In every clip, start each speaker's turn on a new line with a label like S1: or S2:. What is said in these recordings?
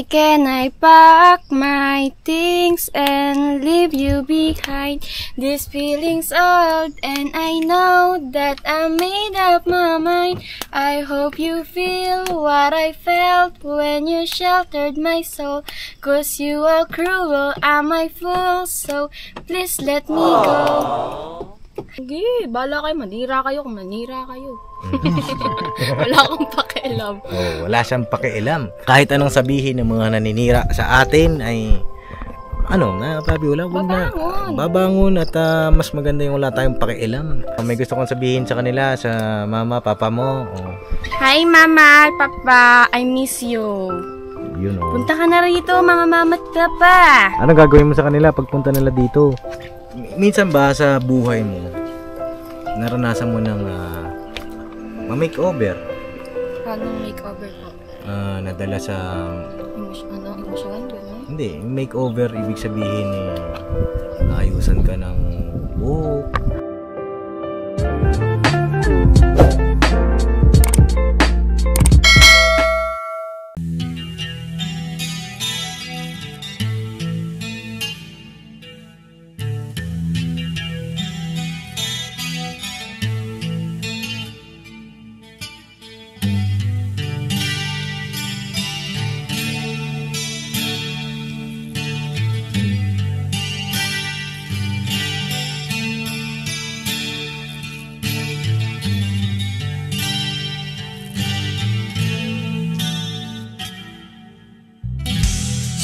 S1: Can I pack my things and leave you behind? This feeling's old and I know that I made up my mind. I hope you feel what I felt when you sheltered my soul. 'Cause you are cruel, am I fool? So please let me go. Sige, bala kayo, manira kayo kung manira kayo. Wala akong pakialam.
S2: Wala siyang pakialam. Kahit anong sabihin ng mga naninira sa atin ay papi, wala na. Babangon at mas maganda yung wala tayong pakialam. May gusto kong sabihin sa kanila, sa mama, papa mo.
S1: Hi mama, papa, I miss you. Punta ka na rito, mga mama at papa.
S2: Ano gagawin mo sa kanila pagpunta nila dito? Minsan ba sa buhay mo, naranasan mo ng ma-makeover?
S1: Anong makeover po?
S2: Nadala sa...
S1: Emosyon?
S2: Hindi, makeover, ibig sabihin naayusan ka ng buhok.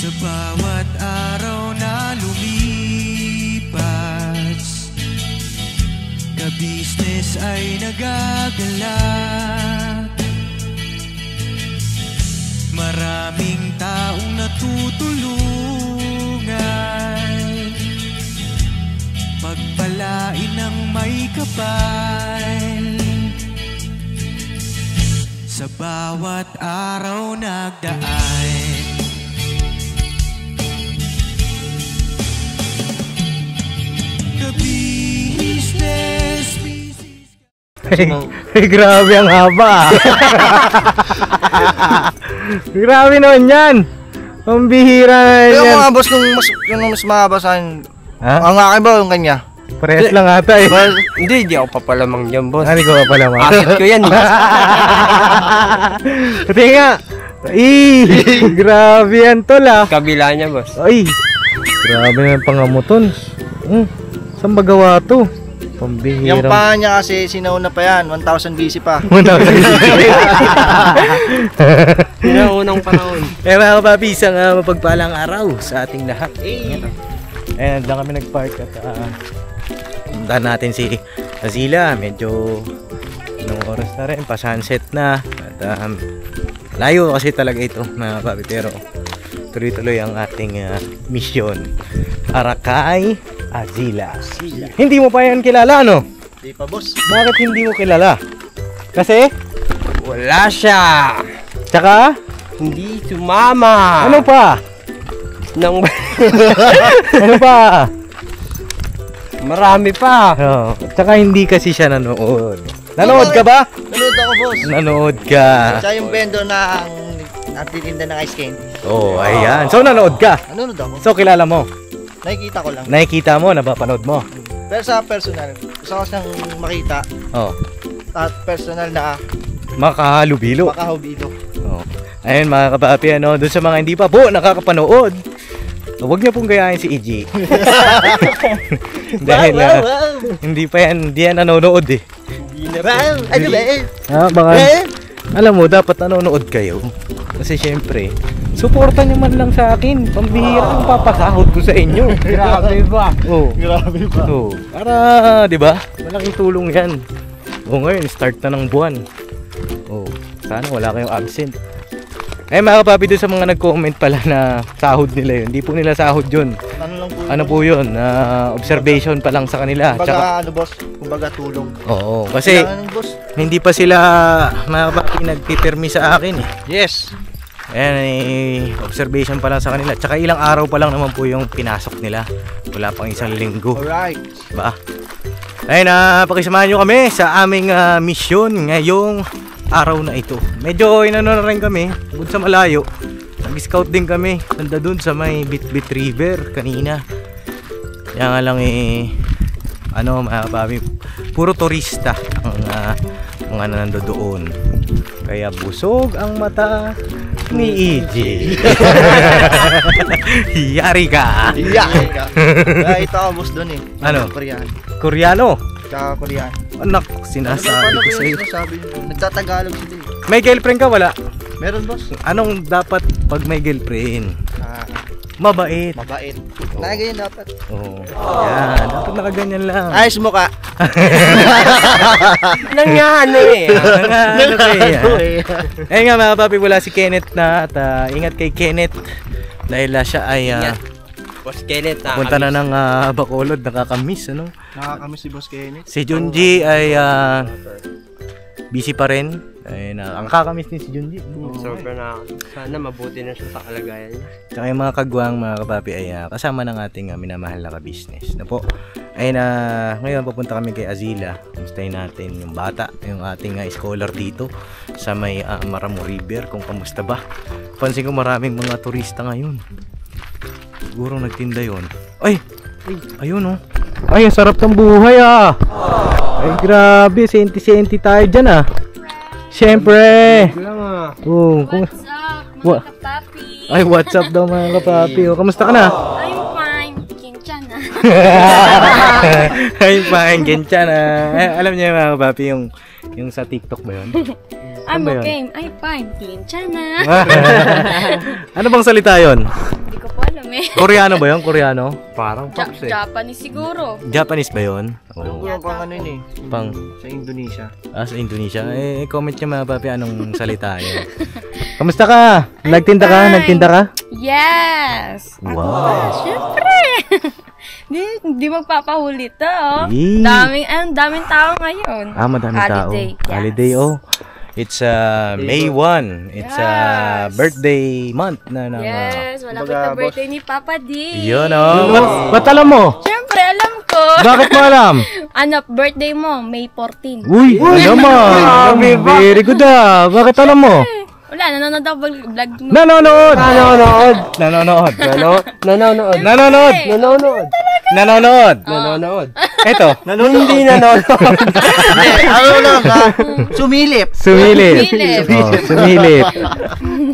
S3: Sa bawat araw na lumipas, ka-business ay nagagalak. Maraming taong natutulungan, pagpalain ng may kapal. Sa bawat araw nagdaan,
S2: Grabe ang haba. Grabe naman yan. Ang bihira na yan.
S4: Yung mga boss yung mas mahaba sa akin. Ang akin ba yung kanya?
S2: Parehas lang ata eh.
S4: Hindi ako papalamang dyan, boss.
S2: Ano ko papalamang?
S4: Akit ko yan.
S2: Pati nga. Grabe yan tol ah.
S4: Kabila niya, boss.
S2: Ay, grabe na yung pangamuton. Saan ba gawa to? Pambihirang.
S4: Yung pa niya kasi sinauna pa yan, 1000 BC pa.
S2: 1000 BC.
S4: Yun ang unang panahon.
S2: Mga kapapi, isang mapagpalang araw sa ating lahat. And lang kami nag-park at puntahan natin si Azila. Medyo anong oras na rin, pa-sunset na. At layo kasi talaga ito mga kapapi. Pero tuloy-tuloy ang ating mission para kay Azila. Hindi mo pa yan kilala, no?
S4: Hindi pa, boss.
S2: Bakit hindi mo kilala? Kasi?
S4: Wala siya.
S2: Tsaka?
S4: Hindi sumama.
S2: Ano pa? Ano pa?
S4: Marami pa.
S2: Tsaka hindi kasi siya nanood. Nanood ka ba?
S4: Nanood ako, boss.
S2: Nanood ka.
S4: Siya yung vendor na nagtitinda ng ice candy.
S2: Ayan. So nanood ka?
S4: Nanood ako.
S2: So kilala mo?
S4: Nakikita ko lang.
S2: Nakikita mo, napapanood mo?
S4: Pero sa personal, gusto ko siyang makita. At personal na
S2: makahalubilo. Ayun mga kapapi, doon sa mga hindi pa po nakakapanood, huwag niyo pong gayahin si EG. Dahil hindi yan nanonood eh.
S4: Ano ba?
S2: Alam mo, dapat nanonood kayo. Kasi syempre, suportan nyo man lang sa akin. Pambihira ang papasahod ko sa inyo.
S4: Grabe ba?
S2: Grabe ba? Para, di ba? Malaking tulong yan. Ngayon, start na ng buwan. Sana wala kayong absent. Mga kapapi, doon sa mga nag-comment pala na sahod nila yun. Hindi po nila sahod yun. Ano po yun? Observation pa lang sa kanila.
S4: Kumbaga boss? Kumbaga tulong.
S2: Oo, kasi hindi pa sila mga kapapi nagpipirmi sa akin eh.
S4: Yes.
S2: Ayan, observation pa lang sa kanila. Tsaka ilang araw pa lang naman po yung pinasok nila. Wala pang isang linggo.
S4: Alright.
S2: Diba? Ayun, pakisamahan nyo kami sa aming misyon ngayong araw na ito. Medyo inano na rin kami, bukod sa malayo. Nag-scout din kami. Nanda dun sa may Bitbit River kanina. Kaya nga lang mga papi, puro turista ang mga nando doon. Kaya busog ang mata ni EJ. Yari ka.
S4: Yari ka. Ito ako boss doon eh.
S2: Ano?
S4: Koreano.
S2: Koreano?
S4: Tsaka Koreano.
S2: Anak, sinasabi ko sa'yo.
S4: Nagtatagalog sila eh.
S2: May girlfriend ka? Wala?
S4: Meron boss.
S2: Anong dapat pag may girlfriend? Mabait.
S4: Mabait. Nakaganyan dapat.
S2: Oo. Yan, dapat nakaganyan lang.
S4: Ayos mo ka.
S2: Nangano eh. Eh nga mga papi, wala si Kenneth na at ingat kay Kenneth dahil siya ay
S5: Boss Kenneth,
S2: punta na ng Bacolod, nakakamiss ano.
S4: Nakakamiss si Boss Kenneth.
S2: Si Junji ay busy pa rin. Ay, ang kakamiss din si Junji.
S5: Sobrang sana mabuti na siya sa kalagayan niya.
S2: Tsaka yung mga kagwang mga kapapi ay kasama ng ating minamahal na ka-business na po. Ay ngayon papunta kami kay Azila. Kumustahin natin yung bata, yung ating scholar dito sa may Maramo River, kung kamusta ba. Pansin ko maraming mga turista ngayon. Siguro nagtinda yun. Ay! Ayun oh. Ay, ang sarap ng buhay ah! Ay, grabe. Senti-senti tayo dyan ah. Siyempre! Oh,
S1: What's up, mga kapapi?
S2: Ay, what's up daw mga kapapi? O, kamusta ka na?
S1: I'm fine. Kincha na.
S2: I'm fine, gensya na. Alam niyo mga kapapi, yung sa TikTok ba yun?
S1: I'm
S2: ba yun?
S1: okay. I'm fine. Kincha na.
S2: Ano bang salita yun?
S1: Hindi ko po alam eh.
S2: Koreano ba yun? Koreano?
S5: Parang pops eh.
S1: Japanese siguro.
S2: Japanese ba yun? Oh.
S4: Wala pang ano yun eh.
S2: Pang
S4: Sa Indonesia.
S2: sa Indonesia. Comment niyo mga papi anong salita yun. Kamusta ka? Nagtinda ka?
S1: fine.
S2: Nagtinda ka?
S1: Yes!
S2: Wow!
S1: Siyempre! Hindi magpapahuli to.
S2: Yee.
S1: Daming tao ngayon.
S2: Madaming tao.
S1: Holiday, yes.
S2: Holiday, oh. It's May 1. It's
S1: Yes.
S2: birthday month na ng
S1: Yes, malapit
S4: kumbaga,
S1: na birthday ni Papa D.
S2: yun, oh. Ba't alam mo?
S1: Siyempre, alam ko.
S2: Bakit mo alam?
S1: Ano, birthday mo, May 14.
S2: Uy, naman. Very good ah. Bakit alam mo?
S1: Wala, nanonood ako vlog mo.
S2: Nanonood.
S5: Nanonood.
S2: Nanonood.
S5: Nanonood.
S2: Nanonood.
S5: Nanonood.
S2: Nanonood.
S5: Nanonood.
S2: Eto.
S5: Hindi nanonood.
S4: Ano lang ka? Sumilip.
S2: Sumilip.
S1: Sumilip.
S2: Oh, sumilip.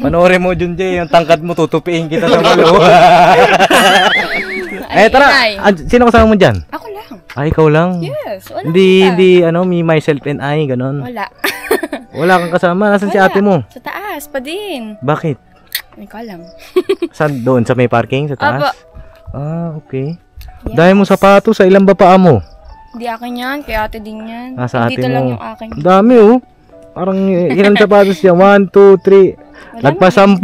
S2: Panoorin mo, Junji, yung tangkad mo, tutupiin kita sa malo. Tara. Sino kasama mo dyan?
S1: Ako lang.
S2: Ikaw lang?
S1: Yes, wala.
S2: Hindi, me, myself, and I, ganon.
S1: Wala.
S2: Wala kang kasama. Nasaan si ate mo?
S1: Sa taas pa din.
S2: Bakit?
S1: Hindi ko alam.
S2: Saan? Doon? Sa may parking? Sa taas?
S1: Apo.
S2: Okay.
S1: Yes.
S2: Dahil mo sapatos, sa ilang ba paa mo?
S1: Hindi akin yan, kay ate din yan.
S2: Sa ate
S1: Dito
S2: mo.
S1: lang yung akin.
S2: Ang dami oh. Parang ilang sapatos siya? 1, 2, 3. Nagpa-10.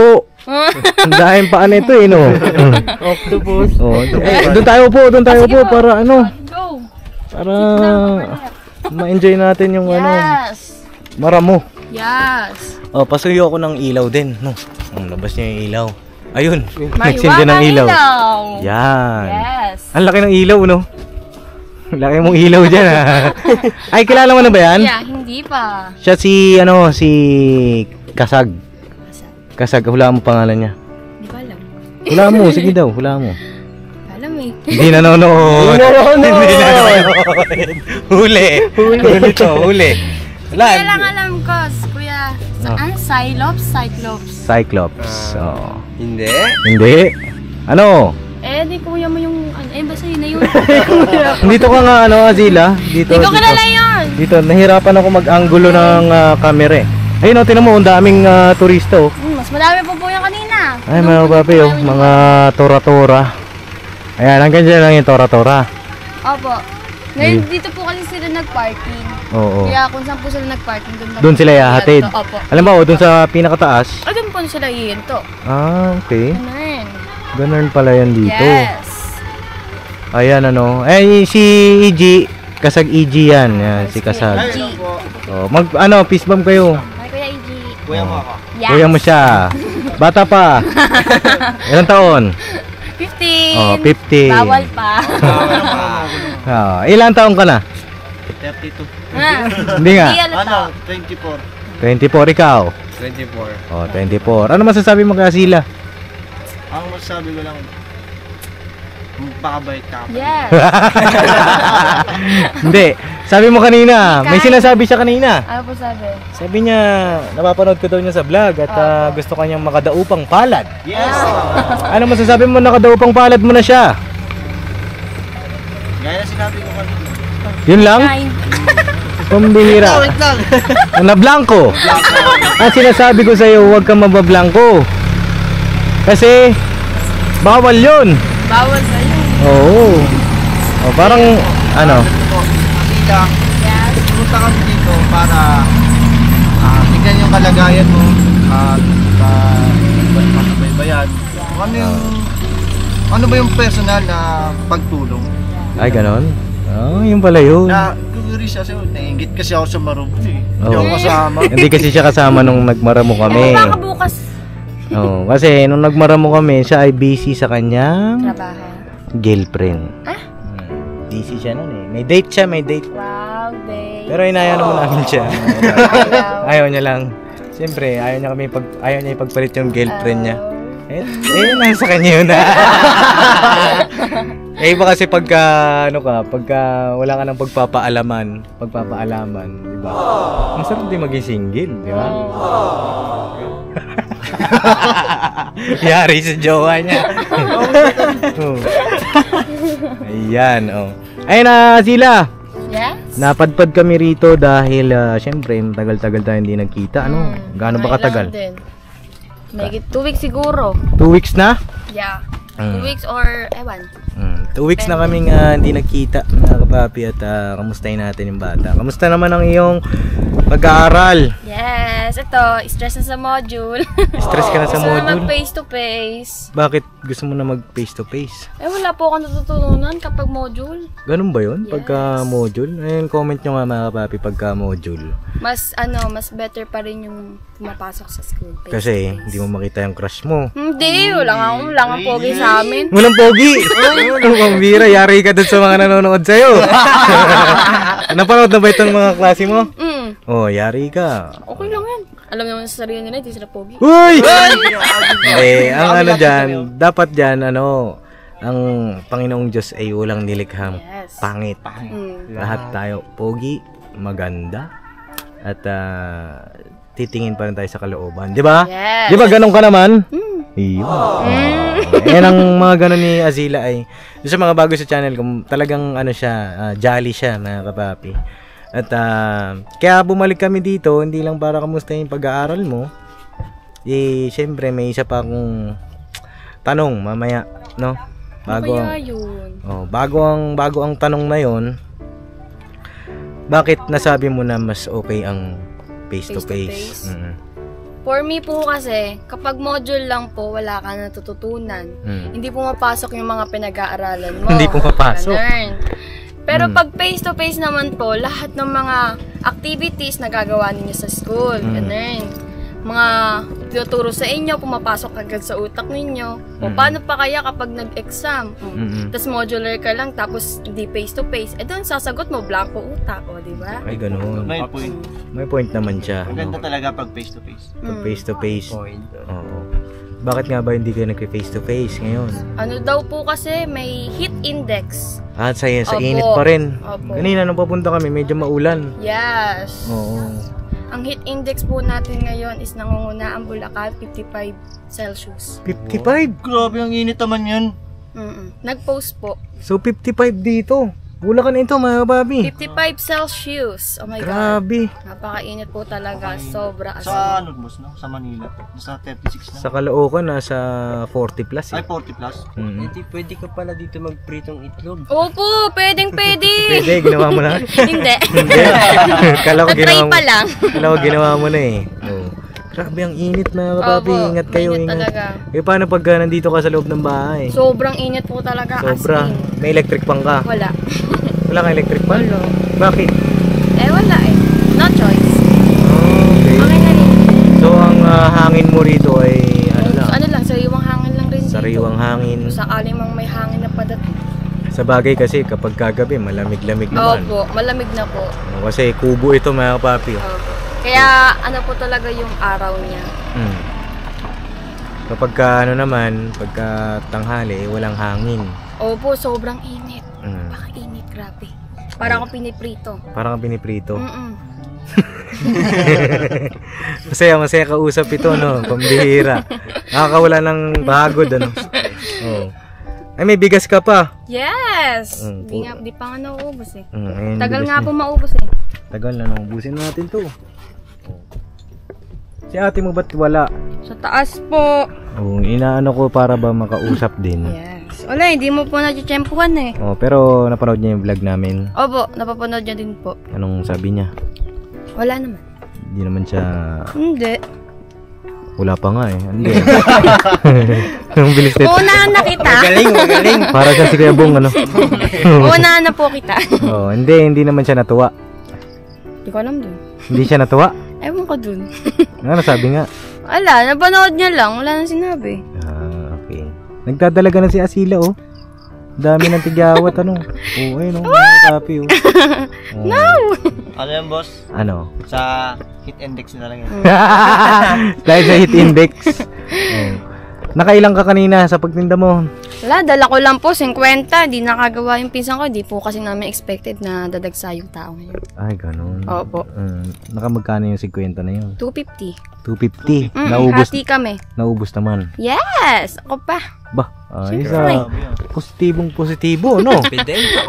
S2: Ang dahil paa nito eh, no?
S5: Octopus.
S2: Doon tayo po,
S1: Sige po.
S2: para ano?
S1: Go.
S2: Para ma-enjoy natin yung
S1: Yes.
S2: Maramo.
S1: Yes.
S2: Pasuyo ako ng ilaw din, no? Labas niya yung ilaw. Ayun,
S1: May
S2: nagsindi ng ilaw.
S1: ilaw.
S2: Yan.
S1: Yes.
S2: Ang laki ng ilaw, no? Ang laki mong ilaw dyan, ha? Ay, kilala mo na ba yan?
S1: Yeah, hindi pa.
S2: Siya si Kasag. Kasag, hula mo pangalan niya.
S1: Hindi ko alam.
S2: Hula mo, sige daw, hula mo.
S1: Alam eh.
S2: Hindi nanonood. Hindi nanonood. Huli. Huli to, huli.
S1: Kaya lang alam ko, kuya. Saan? Cyclops?
S2: Cyclops. Oo.
S5: Hindi.
S2: Hindi. Ano?
S1: Di kuya mo yung, basta yun na yun.
S2: Dito ka nga, Azila. Dito.
S1: Hindi ko kilala yun.
S2: Dito, nahirapan ako mag-anggulo ng camera eh. Ayun, tinan mo, ang daming turista oh.
S1: Mas madami po yung kanina.
S2: Ay, mga papi oh, mga tora-tora. Ayan, hanggang dyan lang yung tora-tora.
S1: Opo. Ngayon, dito po kasi sila nag-parking.
S2: Oo.
S1: Kaya kung saan po sila nag-parking,
S2: Doon sila ihahatid.
S1: Opo.
S2: Alam mo, doon sa pinakataas.
S1: Doon po sila ihinto.
S2: Okay.
S1: Ganun.
S2: Ganun pala yan dito.
S1: Yes.
S2: Ayan, si EG, Kasag EG yan. Yan, si Kasag.
S1: G.
S2: Oh, peace bomb kayo.
S1: Ay, Kuya EG.
S4: Kuya mo ako.
S1: Yes.
S2: Kuya mo siya. Bata pa. Ilang taon?
S1: 15.
S2: Oh, 50.
S1: Bawal pa.
S2: Ilang taon ka na?
S4: 32.
S2: Hindi nga.
S1: Hindi halata.
S4: 24.
S2: 24 ikaw.
S5: 24.
S2: Oh, 24. Ano masasabi mo kay Azila?
S4: Ang masasabi ko lang, magpakabait ka.
S1: Yes.
S2: Hindi. Sabi mo kanina, may sinasabi siya kanina.
S1: Ano po sabi?
S2: Sabi niya, napapanood ko daw niya sa vlog at gusto kanyang makadaupang palad.
S4: Yes!
S2: Ano masasabi mo, nakadaupang palad mo na siya?
S4: Gaya na sinabi ko kanina.
S2: Yun lang?
S1: Kind.
S2: Pambihira.
S4: Wait lang!
S2: Nablanko. Ang sinasabi ko sa'yo, huwag kang mabablanko. Kasi, bawal yun.
S1: Bawal sa'yo.
S2: Oo. O, parang, ano?
S4: Makita, pumunta kami dito para tingnan yung kalagayan mo at makabaybayan. Ano ba yung personal na pagtulong?
S2: Ay, ganon? Oh, yun pala yun.
S4: Curious siya, nainggit kasi ako sa Marubo eh. Hindi
S2: Oo.
S4: ako kasama.
S2: Hindi kasi siya kasama nung nagmaramo kami.
S1: Baka bukas
S2: Oo, kasi nung nagmaramo kami, siya ay busy sa kanyang
S1: trabaho.
S2: girlfriend.
S1: Ah?
S2: Busy siya nun eh. May date siya, may date.
S1: Wow, babe.
S2: Pero inaya naman namin siya.
S1: Ayaw.
S2: Ayaw niya lang. Siyempre, ayaw niya ipagpalit yung girlfriend niya. Nasa kanya yun. Iba kasi pagka wala ka ng pagpapaalaman, di ba? Masarap din maging single, di ba? Yari sa jowa niya. Oh. Ayan, oh. Ayun na sila.
S1: Yes?
S2: Napadpad kami rito dahil syempre tagal-tagal tayo hindi nagkita. Ano? Gaano ba katagal?
S1: Mayigit 2 weeks siguro.
S2: 2 weeks na?
S1: Yeah.
S2: Mm.
S1: 2 weeks or ewan.
S2: 2 weeks na kaming hindi nagkita, mga kapapi, at kamustahin natin yung bata. Kamusta naman ang iyong pag-aaral?
S1: Yes, ito, stress na sa module.
S2: Stress ka na sa
S1: Gusto na
S2: module?
S1: mag face to face.
S2: Bakit gusto mo na mag face to face?
S1: Wala po akong natututunan kapag module.
S2: Ganun ba yun?
S1: Yes.
S2: Pagka module? Ayun, comment nyo nga mga kapapi pagka module.
S1: Mas better pa rin yung pumapasok sa school. Face
S2: Kasi
S1: to face.
S2: hindi mo makita yung crush mo.
S1: Hindi, wala nga pogi sa amin.
S2: Walang pogi! Ano bang bira? Yari ka dun sa mga nanonood sa'yo. Napanood na ba itong mga klase mo? Oh, yari ka.
S1: Okay lang yan. Alam naman sa sarili nila, hindi sila pogi.
S2: Uy! Ang ano dyan, dapat dyan, ang Panginoong Diyos ay walang nilikhang
S1: Yes.
S2: pangit. Lahat tayo pogi, maganda, at titingin pa rin tayo sa kalooban. Di ba?
S1: Yes.
S2: Di ba ganun ka naman? Iyo. Yan ang mga ganun ni Azila ay, yung sa mga bago sa channel ko, talagang siya, jolly siya, mga kapapi. At kaya bumalik kami dito, hindi lang para kamusta yung pag-aaral mo. Syempre may isa pa akong tanong mamaya, no? Bago
S1: Kaya yun.
S2: bago ang tanong na yon. Bakit nasabi mo na mas okay ang face to face?
S1: For me po kasi, kapag module lang po, wala ka natututunan. Hindi pumapasok yung mga pinag-aaralan mo.
S2: Hindi pumapasok.
S1: Ganun. Pero pag face-to-face naman po, lahat ng mga activities na gagawa ninyo sa school. Ganun. Mga tinuturo sa inyo, pumapasok agad sa utak ninyo. O paano pa kaya kapag nag-exam? Tapos modular ka lang, tapos hindi face-to-face. Doon sasagot mo, blanco utak. O, di ba?
S2: Ay, ganun.
S4: May point.
S2: May point naman siya.
S4: Maganda talaga pag face to face.
S2: Pag face to face. Oo. Bakit nga ba hindi kayo nag-face to face ngayon?
S1: Ano daw po kasi, may heat index.
S2: Sa
S1: Opo.
S2: init pa rin.
S1: Opo.
S2: Kanina nung papunta kami, medyo maulan.
S1: Yes.
S2: Oo.
S1: Ang heat index po natin ngayon is nangunguna ang Bulacan, 55 Celsius.
S2: 55?
S4: Grabe, ang init naman yun.
S1: Nag-post po.
S2: So 55 dito. Bulacan ito, mga babi.
S1: 55 Celsius. Oh my God.
S2: Grabe.
S1: Napakainit po talaga. Sobra.
S4: Sa boss, no? Sa Manila. Sa 36 na.
S2: Sa Caloocan, nasa 40 plus
S4: Ay,
S2: eh.
S4: 40 plus.
S5: Hindi pwede ka pala dito magpritong itlog.
S1: Opo, pwede.
S2: Pwede, ginawa mo na.
S1: Hindi.
S2: Hindi. Kala ko
S1: Try
S2: ginawa mo.
S1: pa lang.
S2: Kala ko ginawa mo na eh. Oh. Grabe, ang init, mga kapapi.
S1: Opo,
S2: Ingat kayo,
S1: init
S2: ingat.
S1: talaga.
S2: Paano pagka nandito ka sa loob ng bahay?
S1: Sobrang init po talaga.
S2: Sobra.
S1: As in.
S2: May electric pan ka?
S1: Wala.
S2: Wala kang electric pan?
S1: Wala.
S2: Bakit?
S1: Wala eh. No choice.
S2: Okay.
S1: Okay na rin.
S2: So, ang hangin mo rito ay
S1: Ano lang, sariwang hangin lang rin dito.
S2: sariwang hangin.
S1: Kung sakali mang may hangin na padating.
S2: Sa bagay kasi kapag kagabi, malamig-lamig naman.
S1: Opo, malamig na po.
S2: Kasi kubo ito, mga kapapi.
S1: Opo. Kaya ano po talaga yung araw niya.
S2: Kapag pagka tanghali, walang hangin.
S1: Opo, sobrang init.
S2: Mm.
S1: Init, grabe. Parang ako piniprito.
S2: Parang piniprito.
S1: Mm-mm.
S2: Masaya kausap ito, no? Pambihira. Nakakawala ng pagod, ano? Oh. Ay, may bigas ka pa.
S1: Yes! Di pa nga nauubos eh.
S2: Ayun,
S1: Tagal
S2: bigas
S1: nga
S2: niya.
S1: po maubos eh.
S2: Tagal na, naubusin natin to. Oh. Si ate mo ba't wala?
S1: Sa taas po.
S2: Oh, inaano ko para ba makausap din.
S1: Yes. Wala, hindi mo po natitsempuhan eh.
S2: Oh, pero napanood niya yung vlog namin.
S1: Opo, napapanood niya din po.
S2: Anong sabi niya?
S1: Wala naman.
S2: Hindi naman siya...
S1: Hindi.
S2: Wala pa nga eh. Hindi. Ang bilis nito.
S1: Uunahan na kita.
S5: Magaling.
S2: Para siya si Kuya Bong, ano?
S1: Uunahan na po kita.
S2: Oh, hindi naman siya natuwa.
S1: Hindi ko alam dun.
S2: Hindi siya natuwa.
S1: Ewan ko dun.
S2: Ano sabi nga?
S1: Wala, napanood niya lang. Wala nang sinabi.
S2: Ah, okay. Nagdadalaga na si Asila, oh. Dami ng tigyawat, ano. Oh, ayun, oh. Kapi, oh.
S1: No!
S4: Ano yan, boss?
S2: Ano?
S4: Sa heat index na lang yan.
S2: Dahil sa heat index. Oh. Nakailang ka kanina sa pagtinda mo?
S1: Wala, dala ko lang po, 50. Di nakagawa yung pinsan ko. Di po kasi namin expected na dadagsa yung tao ngayon.
S2: Ay, ganun.
S1: Opo.
S2: Nakamagkano yung 50 na yun?
S1: 250.
S2: 250. Naubos,
S1: Hati kami.
S2: naubos naman.
S1: Yes! Ako pa.
S2: Ba,
S1: Siyempre.
S2: positibo, no?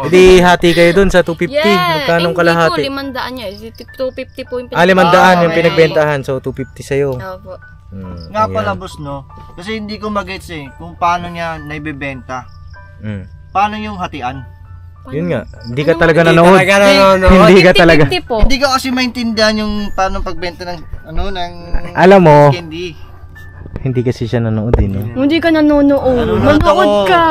S2: Hindi hati kayo dun sa 250. Magkanong kalahati?
S1: Hindi po, 500 niya. 250 po yung
S2: 500 yung pinagbentahan. So, 250 sa'yo.
S1: Opo.
S4: Nga pala, boss, no? Kasi hindi ko magets eh kung paano niya naibebenta. Paano yung hatian?
S2: Yun nga. Hindi ka talaga
S5: Hindi
S2: nanood.
S5: talaga nanonood.
S2: Hindi ka talaga.
S1: 50 po.
S4: Hindi ko kasi maintindihan yung paano pagbenta ng ng
S2: Alam mo,
S4: candy.
S2: hindi kasi siya nanood din. Eh.
S1: Hindi ka nanonood.
S4: Nanonood
S1: Manood
S4: ako.
S1: ka.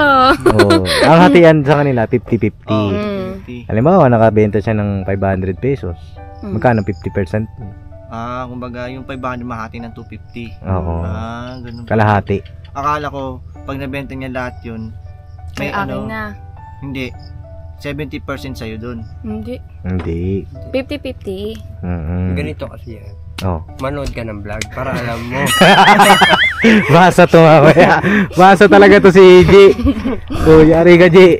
S2: Oh, ang hatian sa kanila 50-50. Halimbawa, nakabenta siya ng 500 pesos. Magkano 50%?
S4: Kumbaga yung 500 mahati ng 250.
S2: Oo.
S4: Ganun.
S2: Kalahati.
S4: Akala ko pag nabenta niya lahat yun,
S1: May akin na.
S4: Hindi. 70% sa'yo dun.
S1: Hindi.
S2: Hindi.
S1: 50-50.
S5: Ganito kasi yan.
S2: Oh.
S5: Manood ka ng vlog para alam mo.
S2: Basa to mamaya. Basa talaga to si G. So, yari ka, G.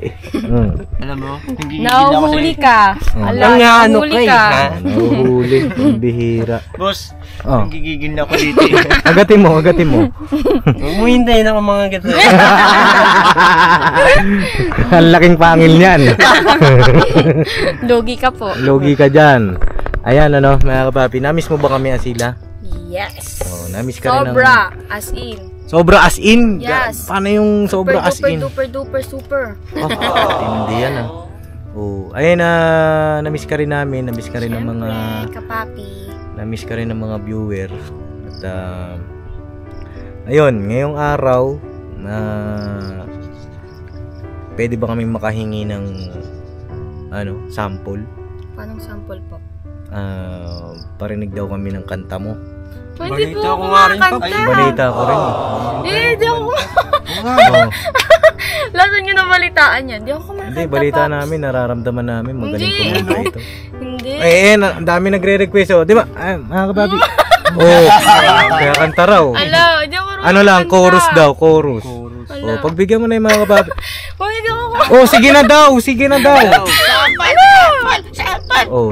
S4: Alam mo, hindi
S1: Nauhuli ka. Ala,
S5: Ano
S1: nauhuli
S5: kay?
S1: ka.
S5: Ha?
S2: Nahuhuli. Ang bihira.
S4: Boss,
S2: Oh.
S4: gigigil na ako dito.
S2: Agatin mo.
S5: Huwag mo hintayin ako mga gato.
S2: Ang laking pangil niyan.
S1: Logi ka po.
S2: Logi ka dyan. Ayan, ano, mga kapapi. Namiss mo ba kami, Asila?
S1: Yes.
S2: Oh, namiss ka rin ng...
S1: Sobra. As in.
S2: Sobra as in?
S1: Yes.
S2: Paano yung sobra as in?
S1: Super.
S2: Hindi yan, ah. Oh, ayun na, namiss ka rin namin. Namiss ka rin ng mga...
S1: kapapi.
S2: Namiss ka rin ng mga viewer. At, ayun, ngayong araw, na pwede ba kaming makahingi ng, sample?
S1: Paanong sample po?
S2: Parinig daw kami ng kanta mo.
S1: Hindi po
S5: Balita
S1: ako
S5: ko nga rin,
S1: makakanta.
S2: Balita ko rin.
S1: Di ako.
S2: Oh.
S1: Lasan nyo na balitaan yan. Di ako kumakanta.
S2: Hindi, balita namin, nararamdaman namin. Magaling
S1: Hindi.
S2: kumanta ito.
S1: Hindi.
S2: Ang dami nagre-request. Oh. Di ba? Mga kababi. Kaya kanta raw.
S1: Ala, di ako
S2: Ano lang, chorus daw, chorus.
S1: Ala.
S2: Pagbigyan mo na yung mga kababi.
S1: Hindi ako
S2: Sige na daw.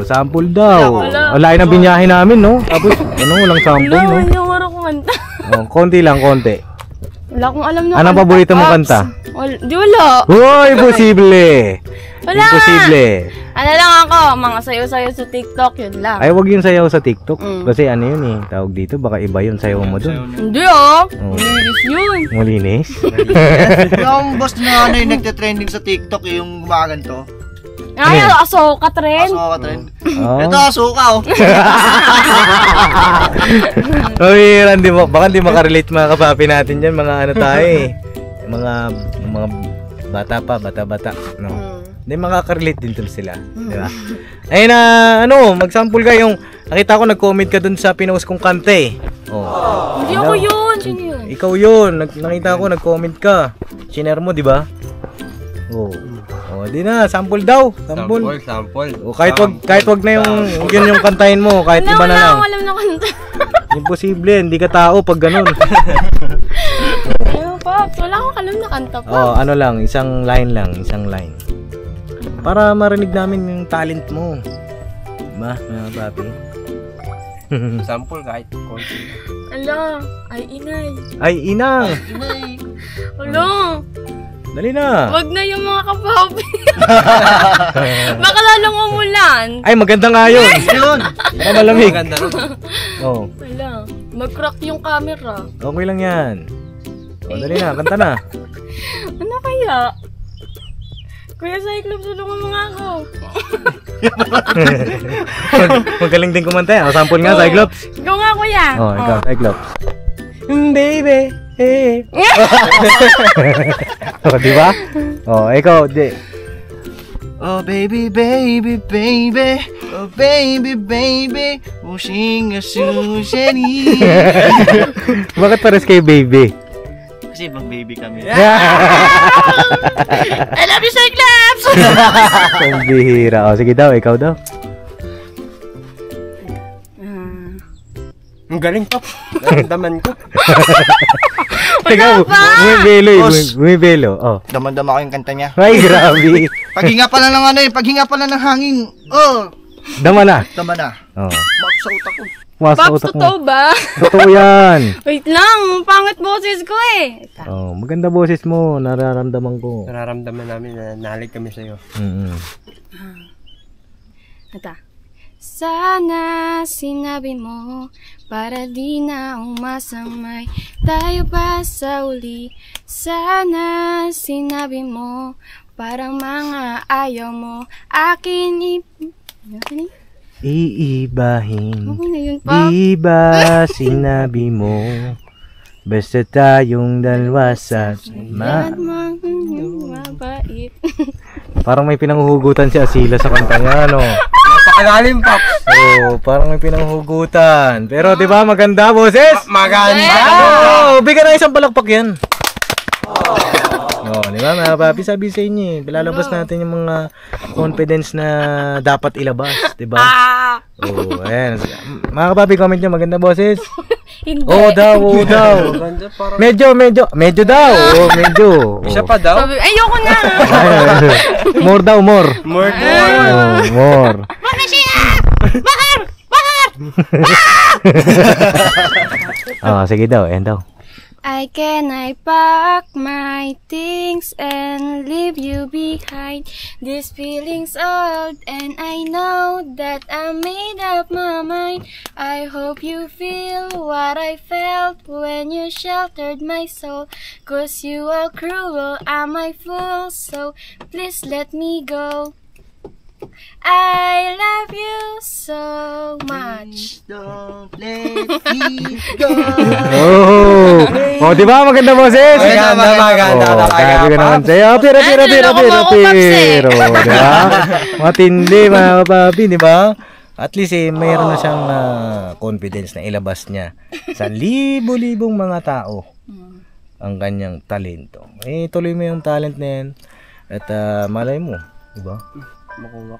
S2: Sample daw. Lain ang binyahe namin, no? Tapos, walang sample, no?
S1: Hindi ako kumanta.
S2: Konti lang, konti.
S1: Wala akong alam na
S2: Anong paborito mong kanta?
S1: Wala.
S2: Hoy, imposible!
S1: Wala.
S2: Imposible.
S1: Ano lang ako, mga sayo-sayo sa TikTok, yun lang.
S2: Ay, wag yung sayaw sa TikTok. Kasi ano yun eh, tawag dito, baka iba yun sayaw mo dun.
S1: Hindi Linis yun.
S2: Malinis.
S4: Yung boss na yung nagte-trending sa TikTok, yung gumaganto.
S1: Ay, asoka trend.
S4: Asoka trend.
S2: Oh.
S4: Ito, asoka, oh.
S2: Uy, baka hindi makarelate mga kapapi natin dyan. Mga ano tayo eh. Mga bata. No? Hindi makakarelate din to sila. Diba? Ayun na, mag-sample ka yung, nakita ko nag-comment ka dun sa pinost kong kanta eh. Oh.
S1: Hindi ako yun. Sino yun?
S2: Ikaw yun. Nakita ko nag-comment ka. Shiner mo, di ba? Oh. Di na, sample daw. Sample. Oh, kahit wag na yun yung kantahin mo, kahit iba na lang.
S1: Wala akong alam na kanta.
S2: Imposible, hindi ka tao pag ganun.
S1: Pops, wala akong alam na kanta, Pops.
S2: Oh, ano lang, isang line lang, isang line. Para marinig namin yung talent mo. Diba, mga papi?
S5: Sample kahit konti.
S1: Ala, ay inay.
S2: Ay, ina!
S1: Ala,
S2: Dali na!
S1: wag na yung mga kapapi. Baka lalong umulan.
S2: Ay, maganda nga yun!
S4: Yun!
S2: Malamig!
S5: Maganda rin.
S2: Oh,
S1: Ala, mag-crack yung camera.
S2: okay lang yan. Oh, dali na, kanta na.
S1: Ano kaya? Kuya Cyclops, tulungan mo nga ako.
S2: Magaling din kumanta yan. O, sample nga, Cyclops.
S1: Go nga, kuya.
S2: Oh, ikaw, Cyclops. Baby, eh. Oh, di ba? Oh, ikaw, di.
S4: Oh baby, baby, baby. Oh baby, baby. Ushing a susheni.
S2: Bakit pares kay baby?
S4: Kasi ibang baby kami.
S1: I love you, Cyclops!
S2: Ang bihira. O, sige daw, ikaw daw.
S5: Ang galing, Pop. Naramdaman ko.
S2: Ikaw, bumibelo eh. Bumibelo. Oh.
S4: Damang-dama ko yung kanta niya.
S2: Ay, grabe.
S4: Paghinga pala ng ano eh, paghinga pala ng hangin. Oh,
S2: Dama na.
S4: tama na.
S2: Oh.
S4: Mak sa utak ko.
S2: Masa
S1: Pops,
S2: utak mo.
S1: totoo ba?
S2: Totoo yan.
S1: Wait lang, pangit boses ko eh.
S2: Oh, maganda boses mo. Nararamdaman ko.
S5: Nararamdaman namin na nalig kami sa'yo.
S1: Ata. Sana sinabi mo para di na umasamay tayo pa sa uli. Sana sinabi mo parang mga ayaw mo akin
S2: Iibahin.
S1: Okay na yun pa.
S2: Di ba sinabi mo basta tayong dalawa sa
S1: Mabait.
S2: Parang may pinanghuhugutan si Asila sa kanta niya, no?
S5: Napakalalim, Pop.
S2: Oh, parang may pinanghuhugutan. Pero 'di ba maganda boses?
S5: Maganda.
S2: Oh, bigyan ng isang palakpak 'yan. Oh, di ba mga papi, sabi sa inyo, lalabas natin yung mga confidence na dapat ilabas, di ba? Oh, ayan. Mga papi, comment nyo, maganda boses?
S1: Hindi.
S2: Oo daw, oo daw.
S5: Maganda, parang...
S2: Medyo daw. Oh, medyo.
S5: Isa pa daw?
S1: Sabi, ayoko na.
S2: More daw, more.
S5: More.
S2: Oh, more. Oh, sige daw, ayan daw.
S1: I pack my things and leave you behind. This feeling's old and I know that I made up my mind. I hope you feel what I felt when you sheltered my soul. 'Cause you are cruel, I'm a fool, so please let me go. I love you so much.
S4: Don't let me go.
S2: Oh, di ba maganda boses?
S5: Maganda.
S2: Oh, sabi ko naman sa'yo. Pero. Di ba? Matindi mga papi, di ba? At least mayroon na siyang confidence na ilabas niya sa libo-libong mga tao ang kanyang talento. Tuloy mo yung talent na yan at malay mo, di ba?
S5: Makuha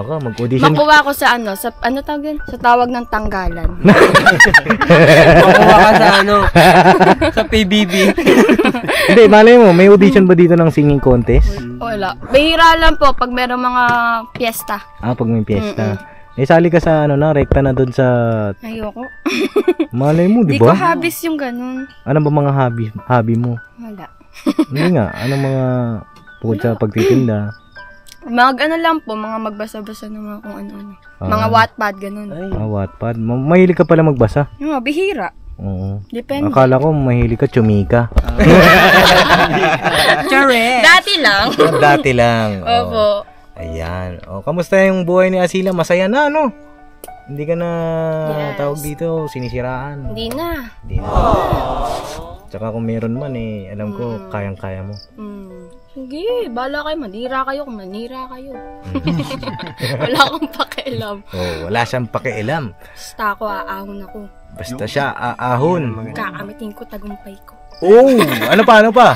S5: ka.
S2: Mag-audition.
S1: Makuha ko sa ano tawag yun? Sa tawag ng tanggalan.
S5: Makuha ka sa sa PBB.
S2: Hindi, malay mo, may audition ba dito ng singing contest?
S1: Wala. Bihira lang po pag meron mga piyesta.
S2: Pag may piyesta. Sali ka sa rekta na doon sa...
S1: Ayoko.
S2: Malay mo, di
S1: Di ko
S2: ba?
S1: habis yung ganun.
S2: Ano ba mga hobby mo?
S1: Wala.
S2: Hindi nga, anong mga bukod sa pagtitinda?
S1: Mga lang po, mga magbasa-basa ng mga kung ano-ano. Mga Wattpad, ganun.
S2: Wattpad. Mahilig ka pala magbasa?
S1: Yung mga bihira.
S2: Oo.
S1: Depende.
S2: Akala ko mahilig ka tsumika.
S1: Dati lang.
S2: Opo. Ayan. Kamusta yung buhay ni Asila? Masaya na, no? Hindi ka na tawag dito, sinisiraan.
S1: Hindi na.
S2: Tsaka kung meron man alam ko, kayang-kaya mo.
S1: Sige, bahala kayo. Manira kayo kung manira kayo. Wala akong pakialam.
S2: Wala siyang pakialam.
S1: Basta ako, aahon ako.
S2: Basta siya aahon.
S1: Kakamitin ko, tagumpay ko.
S2: Ano pa?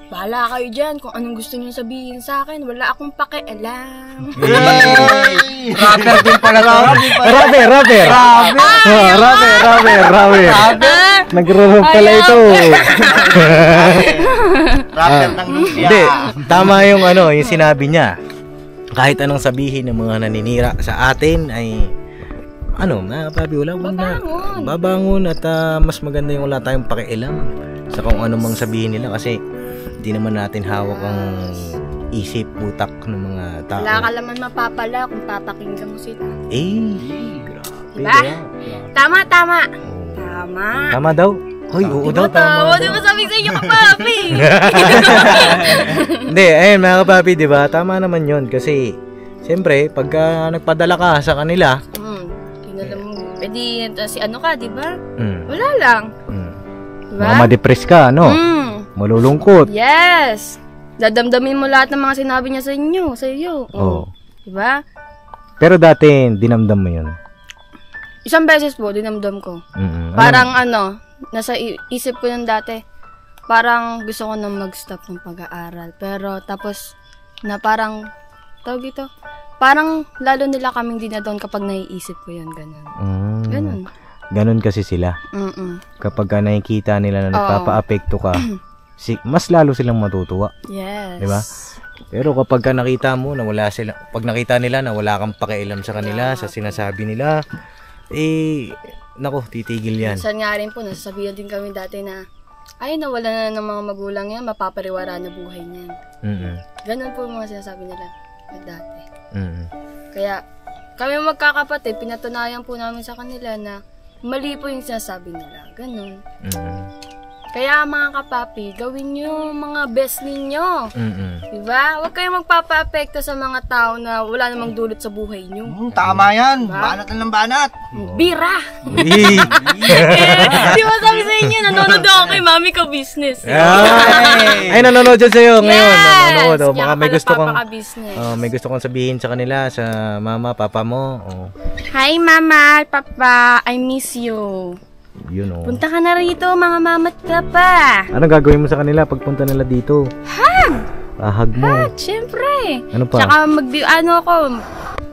S1: Bahala kayo dyan kung anong gusto niyo sabihin sa akin. Wala akong pakialam.
S5: Rapper din pala to.
S2: Rapper. Nagro-rope pala
S1: Ayaw.
S2: ito.
S4: Rapper ng lumpia.
S2: Hindi, tama yung yung sinabi niya. Kahit anong sabihin ng mga naninira sa atin ay mga papi, wala na. Babangon at mas maganda yung wala tayong pakialam sa kung ano mang sabihin nila kasi hindi naman natin hawak ang isip, utak ng mga tao.
S1: Wala ka laman mapapala kung papakinggan mo sila.
S2: Grabe.
S1: Diba? Tama.
S2: Oh.
S1: Tama.
S2: Tama daw? Hoy, oo daw,
S1: Tama.
S2: tama.
S1: Di ba sabi sa inyo ka, papi?
S2: Hindi, ayun mga kapapi, di ba? Tama naman yun kasi siyempre, pagka nagpadala ka sa kanila,
S1: Kinalam mo. Pwede, si ano ka, di ba?
S2: mm,
S1: Wala lang.
S2: mm,
S1: Diba?
S2: baka ma-depress ka, no? Malulungkot.
S1: Yes. Dadamdamin mo lahat ng mga sinabi niya sa iyo.
S2: Oo.
S1: Diba?
S2: Pero dati, dinamdam mo yun.
S1: Isang beses po, dinamdam ko.
S2: Mm-mm.
S1: Parang nasa isip ko yun dati. Parang gusto ko nang mag-stop ng pag-aaral. Pero tapos, na parang, tawag ito, parang lalo nila kaming dinadown kapag naiisip ko yun, ganun. Ganun.
S2: Ganun kasi sila. Kapag nakikita nila na nagpapa-apekto ka, mas lalo silang matutuwa.
S1: Yes.
S2: Diba? Pero kapag nakita mo na pag nakita nila na wala kang pakialam sa kanila, sa sinasabi nila, titigil yan.
S1: Minsan nga rin po, nasasabihan din kami dati na, ay, nawala na ng mga magulang yan, mapapariwara na buhay niyan. Ganun po yung mga sinasabi nila dati. Kaya, kami magkakapatid, pinatunayan po namin sa kanila na mali po yung sinasabi nila. Ganun. Kaya mga kapapi, gawin nyo mga best ninyo. Diba? Huwag kayong magpapa-apekto sa mga tao na wala namang dulot sa buhay nyo.
S4: Tama yan. Banat na ng banat.
S1: Bira! Di ba sabi sa inyo, nanonood ako kay Mami Ka Business.
S2: Ay, nanonood dyan sa'yo ngayon. Nanonood.
S1: Yes!
S2: Baka
S1: may
S2: gusto kong sabihin sa kanila, sa mama, papa mo.
S1: Hi Mama, Papa, I miss you.
S2: Yun
S1: Punta ka na rito, mga mama at papa.
S2: Ano gagawin mo sa kanila pagpunta nila dito?
S1: Hug!
S2: Hug mo.
S1: Siyempre.
S2: Ano pa?
S1: Tsaka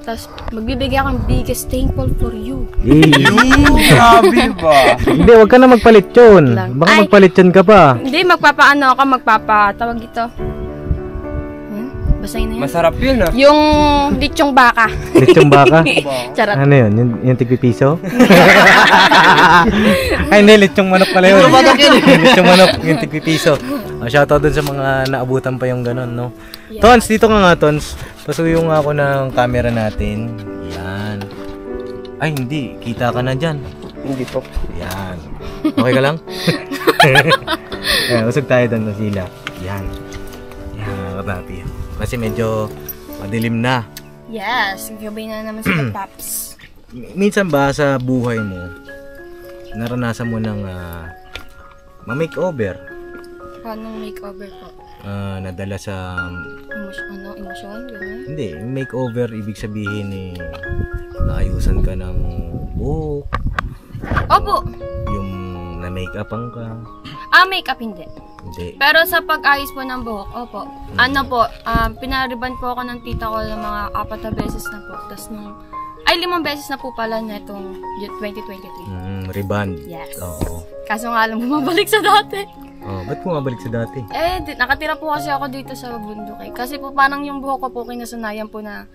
S1: tapos magbibigay ako ng biggest thankful for you.
S4: Grabe ba?
S2: Hindi, wag ka na magpalit yun. Baka magpalit yun ka pa.
S1: Hindi, magpapatawag ito. Basahin na yan.
S5: Masarap yun
S1: Yung lechong baka.
S2: Lechong baka?
S1: Charot.
S2: Ano yun? Yung tigpipiso? Ay, hindi. Lechong manok pala yun. Lechong manok. Yung tigpipiso. Shoutout dun sa mga naabutan pa yung ganun, no? Yeah. Tons, dito ka nga, Tons. Pasuyo nga ako ng camera natin. Yan. Ay, hindi. Kita ka na dyan.
S5: Hindi po.
S2: Yan. Okay ka lang? Ayan, usog tayo doon na sila. Yan. Yan, mga kapapi. Kasi medyo madilim na.
S1: Yes, gabay na naman sa Paps.
S2: Minsan ba sa buhay mo, naranasan mo ng ma-makeover?
S1: Anong makeover po?
S2: Nadala sa...
S1: Emosyon? Gano'n?
S2: Hindi, makeover, ibig sabihin naayusan ka ng buhok.
S1: Opo!
S2: Yung na-make-upan ka.
S1: Makeup hindi.
S2: Hindi.
S1: Pero sa pag-ayos po ng buhok, opo. Pinariban po ako ng tita ko ng mga 4 na beses na po. Tapos 5 beses na po pala na itong 2023.
S2: Reband.
S1: Yes.
S2: Oo.
S1: Kaso nga lang bumabalik sa dati.
S2: Ba't bumabalik sa dati?
S1: Nakatira po kasi ako dito sa bundok eh. Kasi po parang yung buhok ko po kinasanayan po na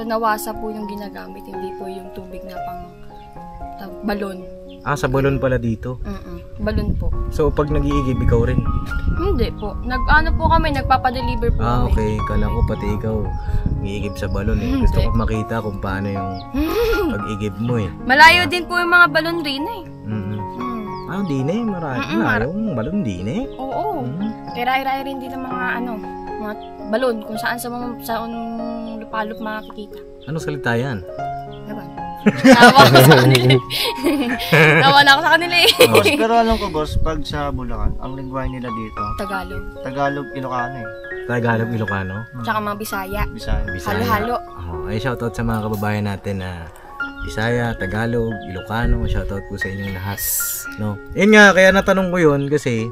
S1: nawasa po yung ginagamit. Hindi po yung tubig na balon.
S2: Sa balon pala dito?
S1: Balon po.
S2: So, pag nag-iigib, ikaw rin?
S1: Hindi po. Nagpapadeliver po kami.
S2: Okay. Kala ko pati ikaw nag-iigib sa balon eh. Gusto ko makita kung paano yung pag-igib mo eh.
S1: Malayo din po yung mga balon rin eh.
S2: Din eh. Malayong balon din eh.
S1: Oo. Kaya rin din ng mga mga balon kung saan lupalop makikita.
S2: Ano salita yan?
S1: Tawa ko sa kanila eh. Tawa na ako sa kanila eh.
S4: Boss, pero alam ko boss, pag sa Bulacan, ang lingwahe nila dito, Tagalog, Ilocano eh.
S2: Tagalog, Ilocano?
S1: Tsaka mga Bisaya.
S2: Bisaya.
S1: Halo-halo.
S2: Ay, shoutout sa mga kababayan natin na Bisaya, Tagalog, Ilocano. Shoutout po sa inyong lahat. No? Yun nga, kaya natanong ko yun kasi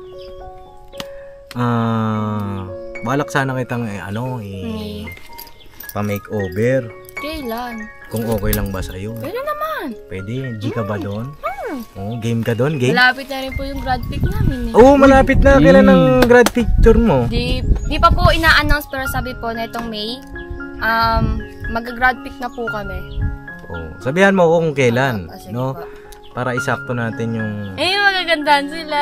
S2: balak sana kitang pa-makeover.
S1: Kailan?
S2: Kung okay lang ba sa'yo?
S1: Pwede naman.
S2: Pwede? G ka ba doon? Oh, game ka doon, game?
S1: Malapit na rin po yung grad pick namin eh.
S2: Oo, malapit na. Kailan ang grad picture mo?
S1: Di pa po ina-announce pero sabi po na itong May, mag-grad pick na po kami.
S2: Oh, sabihan mo ako kung kailan,
S1: Sige
S2: no?
S1: po.
S2: Para isakto natin yung...
S1: Magagandahan sila.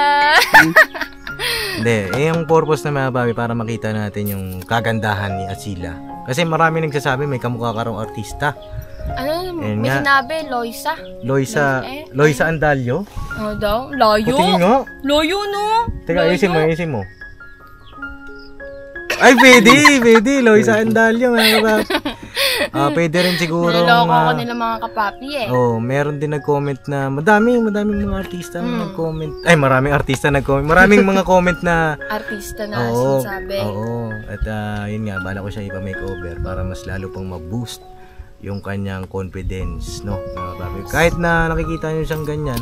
S2: Hindi, yung purpose na mga babi para makita natin yung kagandahan ni Azila. Kasi marami nagsasabi may kamukha ka raw artista.
S1: May
S2: nga.
S1: sinabi, Loisa.
S2: Loisa Andalyo?
S1: Ano daw? Layo?
S2: Patingin nga.
S1: Layo, no?
S2: Teka, ayusin mo. Ay, pwede. Loisa Andalyo, mga babi. Pwede rin siguro.
S1: Naloko ko nila mga kapapi eh.
S2: Meron din nag-comment na madaming mga artista nag-comment. Ay, maraming artista nag-comment. Maraming mga comment na
S1: artista na sinasabi.
S2: Oo. At yun nga, bala ko siya ipa-makeover para mas lalo pang ma-boost yung kanyang confidence, no? Kahit na nakikita niyo siyang ganyan,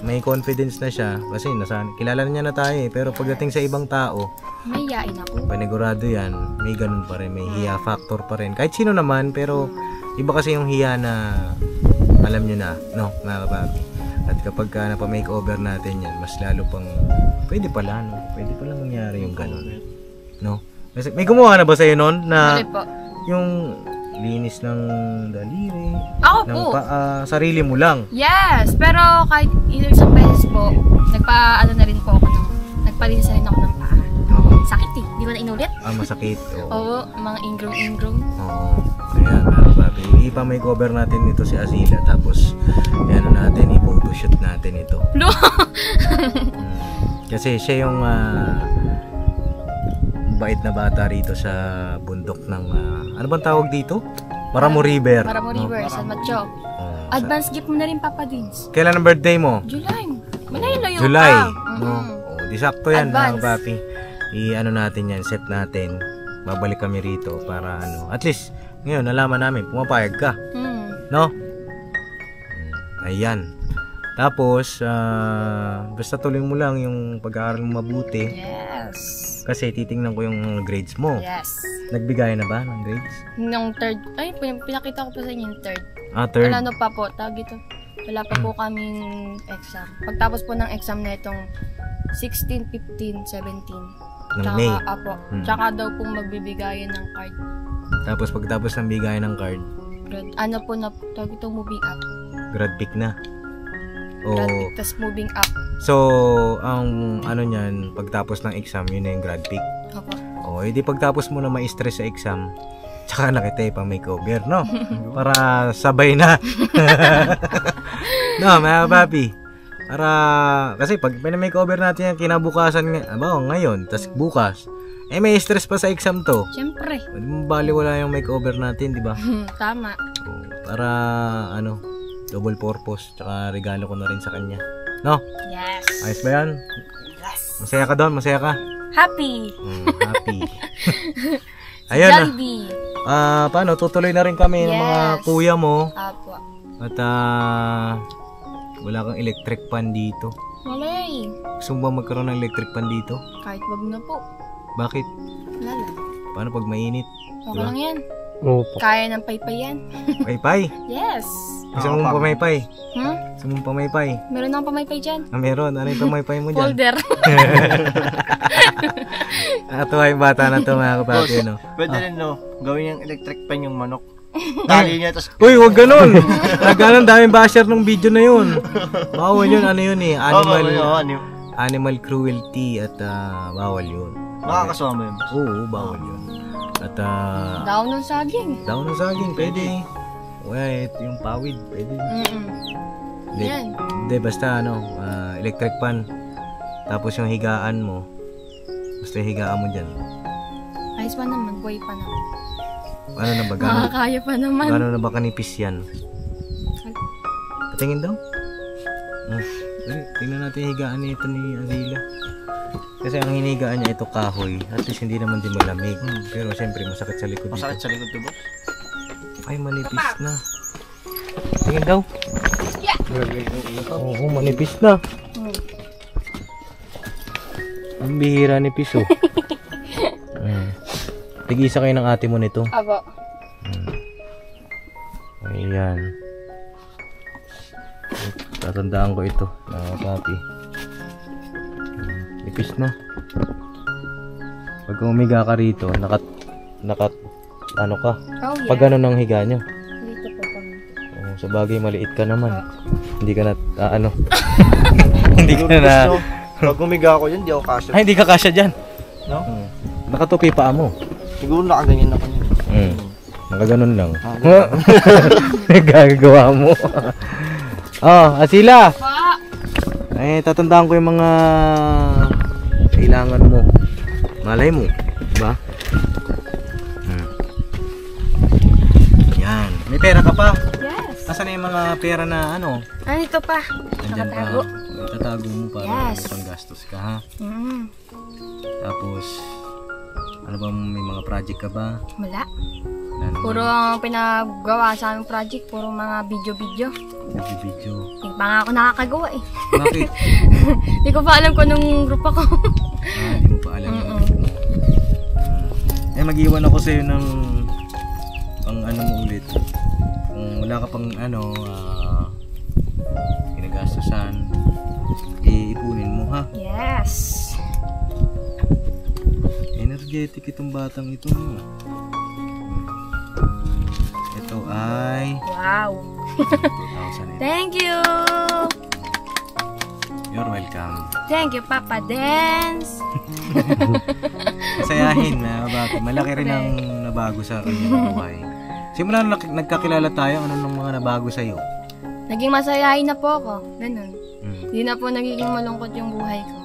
S2: may confidence na siya kasi kilala niya na tayo eh. Pero pagdating sa ibang tao,
S1: may yain ako.
S2: Panigurado yan, may ganun pa rin, may hiya factor pa rin. Kahit sino naman, pero iba kasi yung hiya na alam nyo na, no, mga kapapi. At kapag napa-makeover natin yan, mas lalo pang pwede pala mangyari yung ganun, no? May gumawa na ba sa'yo nun na yung linis ng daliri,
S1: ako
S2: ng
S1: po,
S2: paa, sarili mo lang?
S1: Yes, pero kahit isang beses po, nagpalinis na rin ako ng paa. Sakit eh, di ko na inulit.
S2: Masakit.
S1: Oo, mga ingrown.
S2: Oo. Kaya babi, ipa-makeover natin ito si Azila tapos i-photoshoot natin ito.
S1: No.
S2: Kasi siya yung bait na bata rito sa bundok ng ano bang tawag dito? Maramo River.
S1: Maramo River, San Mateo. Advance gift mo na rin, Papa Dins.
S2: Kailan ang birthday mo?
S1: July. Malayo-layo
S2: July.
S1: pa.
S2: No. Di sakto yan, mga
S1: Advance.
S2: papi. I-ano natin yan, set natin. Babalik kami rito para at least ngayon nalaman namin pumapayag ka. No? Ayan. Tapos basta tuloy mo lang yung pag-aaral mo mabuti.
S1: Yes.
S2: Kasi titingnan ko yung grades mo.
S1: Yes.
S2: Nagbigay na ba ng grades?
S1: Nung third, pinakita ko pa sa inyo yung third.
S2: Third.
S1: Wala pa po, tawag ito. Wala pa po kaming exam. Pagtapos po ng exam na itong 16, 15, 17.
S2: Ng May.
S1: Apo. Tsaka daw pong magbibigayan ng card.
S2: Tapos pagtapos ng bigayan ng card,
S1: ano po na, tawag ito, moving up.
S2: grad pick na.
S1: Grad pick, tas moving up.
S2: So, ang niyan, pagtapos ng exam, yun na yung grad pick.
S1: Opo.
S2: Edi pagtapos mo na ma-stress sa exam, tsaka na kita ipa-makeover, no? Para sabay na. No, mga papi. Para, kasi pag pina-makeover natin yan, kinabukasan ngayon, tas bukas, may stress pa sa exam to.
S1: Siyempre.
S2: Hindi mo baliwala yung makeover natin, di ba?
S1: Tama.
S2: Para, double purpose, tsaka regalo ko na rin sa kanya. No?
S1: Yes.
S2: Ayos ba yan?
S1: Yes.
S2: Masaya ka doon? Masaya ka?
S1: Happy.
S2: Happy. Ayun na.
S1: Jollibee.
S2: Paano? Tutuloy na rin kami ng mga kuya mo.
S1: Apo.
S2: At wala kang electric pan dito.
S1: Malay.
S2: Gusto mo ba magkaroon ng electric pan dito?
S1: Kahit wag na po.
S2: Bakit?
S1: Wala lang.
S2: Paano pag mainit?
S1: Okay lang yan.
S5: Opo.
S1: Kaya ng paypay yan.
S2: Paypay?
S1: Yes.
S2: Gusto mong pamaypay?
S1: Hmm?
S2: Gusto mong pamaypay?
S1: Meron akong pamaypay dyan.
S2: Meron. Ano yung pamaypay mo dyan?
S1: Folder.
S2: Nakatuwa yung bata na to, mga kapatid, no?
S4: Pwede rin, no? Gawin yung electric pan yung manok. Tali niya, tapos...
S2: Uy, wag ganun! Nagkaroon daming basher nung video na yun. Bawal yun, yun eh. Animal cruelty at bawal yun.
S4: Makakasama yun.
S2: Oo, bawal yun. At
S1: Daon ng saging.
S2: daon ng saging, pwede. Wait, yung pawid, pwede.
S1: Yan.
S2: Hindi, basta electric pan. Tapos yung higaan mo, basta yung higaan mo dyan.
S1: Ayos pa naman, buhay pa naman.
S2: Ano na ba?
S1: Makakaya pa naman.
S2: Gano'n na ba kanipis yan? Patingin daw. Tingnan natin yung higaan nito ni Azila. Kasi ang hinigaan niya ito kahoy. At least hindi naman din malamig. Pero siyempre masakit sa likod dito.
S4: Masakit sa likod to, boss.
S2: Ay, manipis na. Tingin daw. Oo, manipis na. Ang bihira nipis, oh. Tig-isa kayo ng ate mo nito.
S1: Abo.
S2: Ayan. Tatandaan ko ito, mga papi. Ipis na. Pag umiga ka rito, ano ka?
S1: Oh, yeah.
S2: Pag ano nang higa nyo?
S1: Dito po kami.
S2: Oh, sa bagay, maliit ka naman. Hindi ka na, ano? Hindi ka na.
S4: Pag umiga ako yun, di ako kasya.
S2: Ay, hindi ka kasya dyan.
S4: No?
S2: Nakatupi paa mo.
S4: Siguro nakaganyan ako yun.
S2: Nakaganon lang. Nagagawa mo. Oh, Asila.
S1: Pa!
S2: Eh, tatandaan ko yung mga kailangan mo. Malay mo, diba? Yan. May pera ka pa?
S1: Yes.
S2: Asan na yung mga pera na ano?
S1: Ito pa.
S2: Nandyan pa.
S1: Nakatago.
S2: Itatago mo para
S1: Yes.
S2: may panggastos ka, ha?
S1: Mm.
S2: Tapos, ano ba, may mga project ka ba?
S1: Wala.
S2: Wala naman.
S1: Puro ang pinagawa sa aming project, puro mga video-video.
S2: Video.
S1: Hindi pa nga ako nakakagawa eh.
S2: Bakit?
S1: Hindi ko pa alam kung anong group ako.
S2: Hindi mo pa alam yung group mo. Eh, mag-iwan ako sa'yo ng pang ano mo ulit. Kung wala ka pang ano, pinagastusan, iipunin mo, ha?
S1: Yes.
S2: Energetic itong batang ito. Ito ay
S1: Wow.
S2: 2,000.
S1: Thank you.
S2: You're welcome.
S1: Thank you, Papa Dance.
S2: Masayahin na bakit. Malaki rin ang nabago sa kanyang buhay. Simula na nagkakilala tayo, ano nang mga nabago sa'yo?
S1: Naging masayahin na po ako. Ganun. Hindi na po nagiging malungkot yung buhay ko.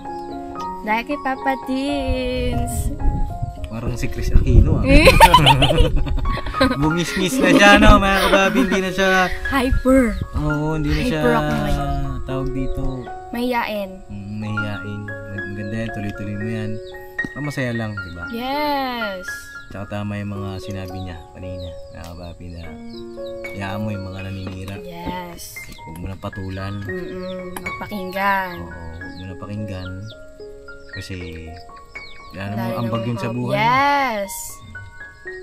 S1: Dahil kay Papa Dance.
S2: Parang si Chris Aquino, ah. Bungis-ngis na siya, no? Mga kababi, hindi na siya...
S1: Hyper.
S2: Oo, hindi na siya...
S1: Hyper ako ngayon.
S2: Tawag dito...
S1: Mahiyain.
S2: Mahihain. Maganda yan, tuloy-tuloy mo yan. Masaya lang, di ba?
S1: Yes.
S2: Tsaka tama yung mga sinabi niya kanina, mga kababi, na hayaan mo yung mga naninira.
S1: Yes.
S2: Huwag mo na patulan.
S1: Magpakinggan.
S2: Oo, huwag mo na pakinggan. Kasi... Yan
S1: Dahil
S2: mo ambag yun sa
S1: naman-
S2: buhay.
S1: Yes.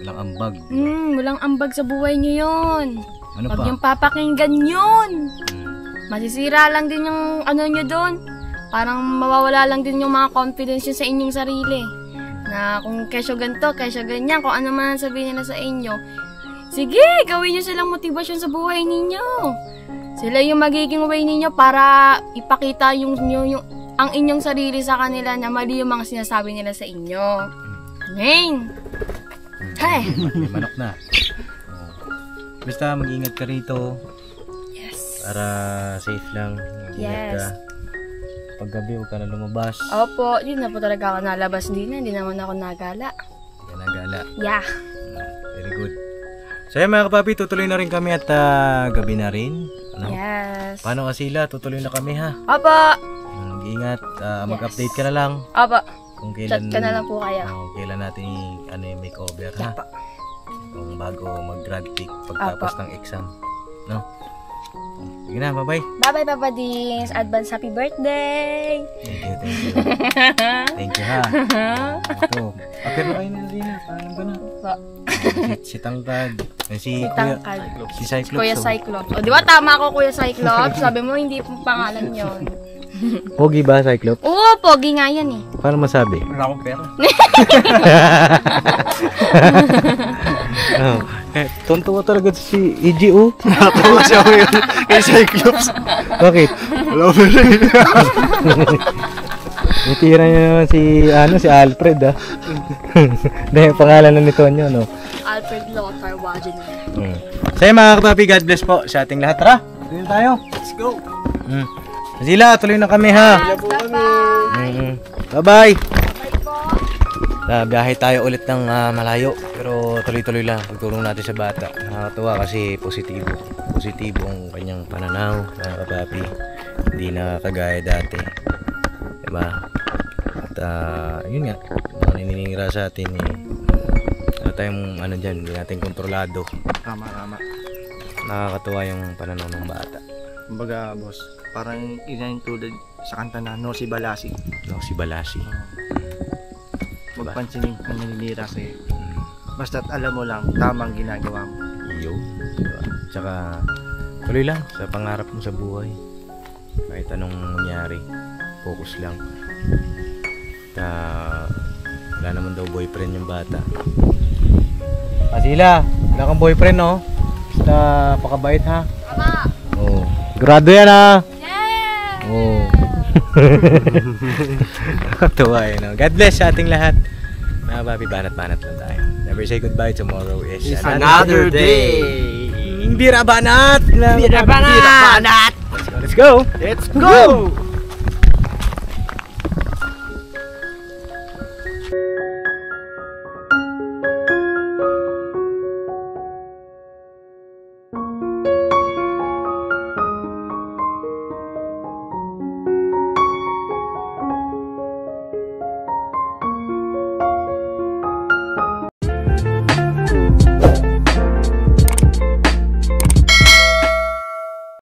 S2: Walang ambag. Diba?
S1: Walang ambag sa buhay niyo yun.
S2: Ano
S1: Huwag
S2: pa?
S1: niyong papakinggan yun. Masisira lang din yung ano nyo doon. Parang mawawala lang din yung mga confidence nyo sa inyong sarili. Na kung kesyo ganito, kesyo ganyan, kung ano man sabihin nila sa inyo, sige, gawin nyo silang motibasyon sa buhay ninyo. Sila yung magiging way ninyo para ipakita ang inyong sarili sa kanila na mali yung mga sinasabi nila sa inyo. Amen. Hey!
S2: May manok na. Oh. Basta mag-ingat ka rito.
S1: Yes.
S2: Para safe lang. Mag-ingat ka. Pag gabi, huwag ka na lumabas.
S1: Opo, yun na po talaga ako nalabas. Hindi naman ako nagala.
S2: Hindi ka nagala.
S1: Yeah.
S2: Very good. So yan mga kapapi, tutuloy na rin kami at gabi na rin. Ano?
S1: Yes.
S2: Paano Asila? Tutuloy na kami, ha?
S1: Opo.
S2: Mag-ingat. Mag-update ka na lang.
S1: Opo.
S2: Kung
S1: Chat ka na lang po kayo.
S2: Kailan natin yung makeover, ha?
S1: Opo.
S2: Kung bago mag-grad pick pagtapos ng exam. No? Sige na, bye-bye.
S1: Bye-bye, Papa Dins. Advance happy birthday.
S2: Thank you. Thank you, ha. Ito. Pero kayo na rin, paano ba na?
S1: Po.
S2: Si Tangkad. Si
S1: Tangkad.
S2: Si Cyclops.
S1: Kuya Cyclops. O, di ba tama ako, Kuya Cyclops? Sabi mo, hindi po pangalan yon.
S2: Pogi ba, Cyclops?
S1: Oo, pogi nga yan eh.
S2: Paano masabi?
S4: Wala akong pera.
S2: Tonto talaga si EGO.
S4: Natawa siya ko yun kay Cyclops.
S2: Bakit?
S4: Wala akong pera.
S2: Itira niya naman si Alfred, ah. Dahil pangalan na nito niyo, no?
S1: Alfred Lothar Wagener.
S2: So yun mga kapapi, God bless po sa ating lahat. Tara, tuloy na tayo.
S4: Let's go.
S2: Sila, tuloy na kami, ha.
S1: Bye-bye.
S2: Bye-bye.
S1: Bye po.
S2: Biyahe tayo ulit ng malayo. Pero tuloy-tuloy lang pagtulong natin sa bata. Nakakatuwa kasi positibo. Positibo ang kanyang pananaw, mga kapapi. Hindi na kagaya dati. Diba? At yun nga, naninira sa atin wala tayong ano dyan, hindi natin kontrolado.
S4: Tama.
S2: Nakakatuwa yung pananaw ng bata.
S4: Kumbaga, boss, parang ina-included sa kanta na No Si Balasi.
S2: No, si Balasi.
S4: Magpansinin ang naninira sa'yo. Basta't alam mo lang, tamang ginagawa mo.
S2: Yo. Diba? Tsaka tuloy lang sa pangarap mo sa buhay. Kahit anong mangyari, focus lang. Wala naman daw boyfriend yung bata. Asila, wala kang boyfriend, no? Basta pakabait, ha? Oo. Grado yan, ha?
S1: Yeah!
S2: Oo. Tuwa yun, no? God bless sa ating lahat. Mga papi, banat-banat lang tayo. Never say goodbye. Tomorrow is
S5: Another day.
S2: Bira banat!
S5: Bira banat!
S2: Let's go!
S5: Let's go!